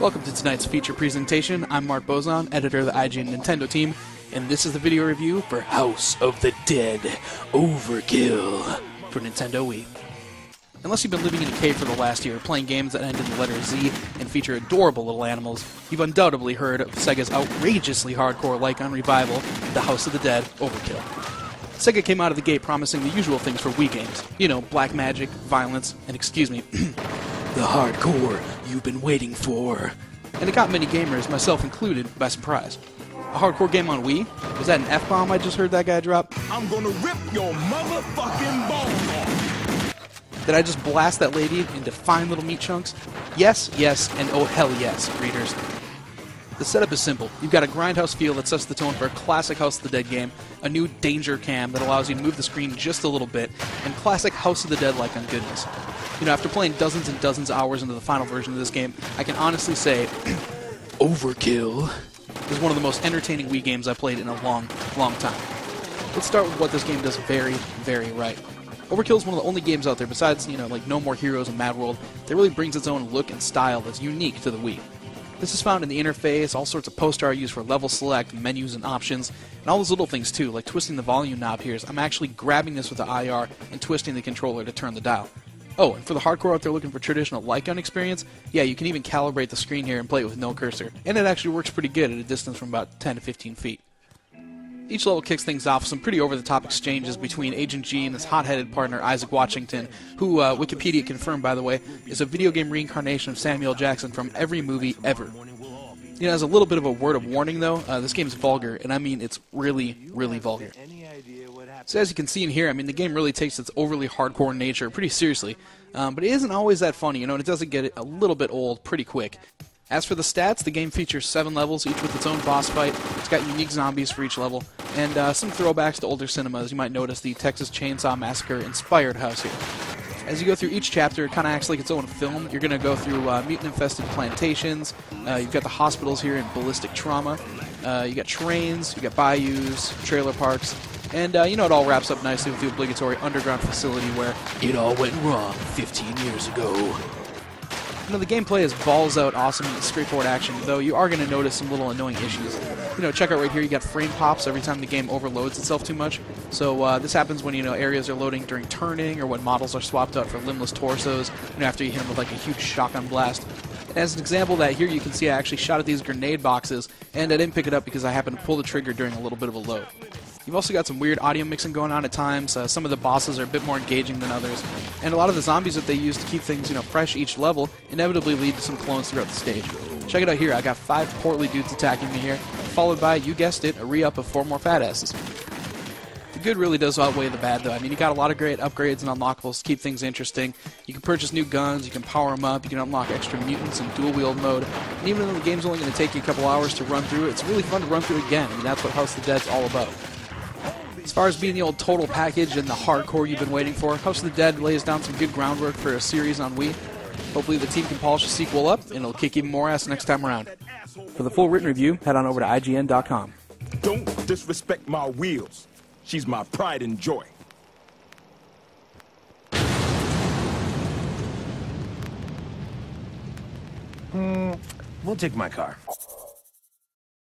Welcome to tonight's feature presentation. I'm Mark Bozon, editor of the IGN Nintendo team, and this is the video review for House of the Dead Overkill for Nintendo Wii. Unless you've been living in a cave for the last year, playing games that end in the letter Z and feature adorable little animals, you've undoubtedly heard of SEGA's outrageously hardcore Lycon revival, The House of the Dead Overkill. SEGA came out of the gate promising the usual things for Wii games. You know, black magic, violence, and excuse me, the hardcore you've been waiting for. And it got many gamers, myself included, by surprise. A hardcore game on Wii? Was that an F-bomb I just heard that guy drop? I'm gonna rip your motherfucking balls off! Did I just blast that lady into fine little meat chunks? Yes, yes, and oh hell yes, readers. The setup is simple. You've got a grindhouse feel that sets the tone for a classic House of the Dead game, a new danger cam that allows you to move the screen just a little bit, and classic House of the Dead-like on goodness. You know, after playing dozens and dozens of hours into the final version of this game, I can honestly say, Overkill is one of the most entertaining Wii games I've played in a long, long time. Let's start with what this game does very, very right. Overkill is one of the only games out there, besides, you know, like No More Heroes and Mad World, that really brings its own look and style that's unique to the Wii. This is found in the interface, all sorts of post art used for level select, menus and options, and all those little things too, like twisting the volume knob here. I'm actually grabbing this with the IR and twisting the controller to turn the dial. Oh, and for the hardcore out there looking for traditional Lycon experience, yeah, you can even calibrate the screen here and play it with no cursor, and it actually works pretty good at a distance from about 10 to 15 feet. Each level kicks things off with some pretty over-the-top exchanges between Agent G and his hot-headed partner Isaac Washington, who, Wikipedia confirmed, by the way, is a video game reincarnation of Samuel Jackson from every movie ever. You know, as a little bit of a word of warning, though, this game is vulgar, and I mean it's really, really vulgar. So as you can see in here, I mean, the game really takes its overly hardcore nature pretty seriously, but it isn't always that funny, you know, and it doesn't get a little bit old pretty quick. As for the stats, the game features 7 levels, each with its own boss fight. It's got unique zombies for each level, and some throwbacks to older cinemas. You might notice the Texas Chainsaw Massacre inspired house here. As you go through each chapter, it kind of acts like its own film. You're going to go through mutant-infested plantations. You've got the hospitals here in ballistic trauma. You got trains, you got bayous, trailer parks, and you know, it all wraps up nicely with the obligatory underground facility where it all went wrong 15 years ago. You know, the gameplay is balls-out awesome and straightforward action, though you are going to notice some little annoying issues. You know, check out right here, you got frame pops every time the game overloads itself too much. So this happens when, you know, areas are loading during turning or when models are swapped out for limbless torsos, you know, after you hit them with like a huge shotgun blast. And as an example of that, here you can see I actually shot at these grenade boxes, and I didn't pick it up because I happened to pull the trigger during a little bit of a load. You've also got some weird audio mixing going on at times. Some of the bosses are a bit more engaging than others. And a lot of the zombies that they use to keep things, you know, fresh each level inevitably lead to some clones throughout the stage. Check it out here. I got 5 portly dudes attacking me here, followed by, you guessed it, a re-up of 4 more fat asses. The good really does outweigh the bad, though. I mean, you got a lot of great upgrades and unlockables to keep things interesting. You can purchase new guns, you can power them up, you can unlock extra mutants in dual-wield mode. And even though the game's only going to take you a couple hours to run through, it's really fun to run through again. I mean, that's what House of the Dead's all about. As far as being the old total package and the hardcore you've been waiting for, House of the Dead lays down some good groundwork for a series on Wii. Hopefully the team can polish the sequel up, and it'll kick even more ass next time around. For the full written review, head on over to IGN.com. Don't disrespect my wheels. She's my pride and joy. We'll take my car.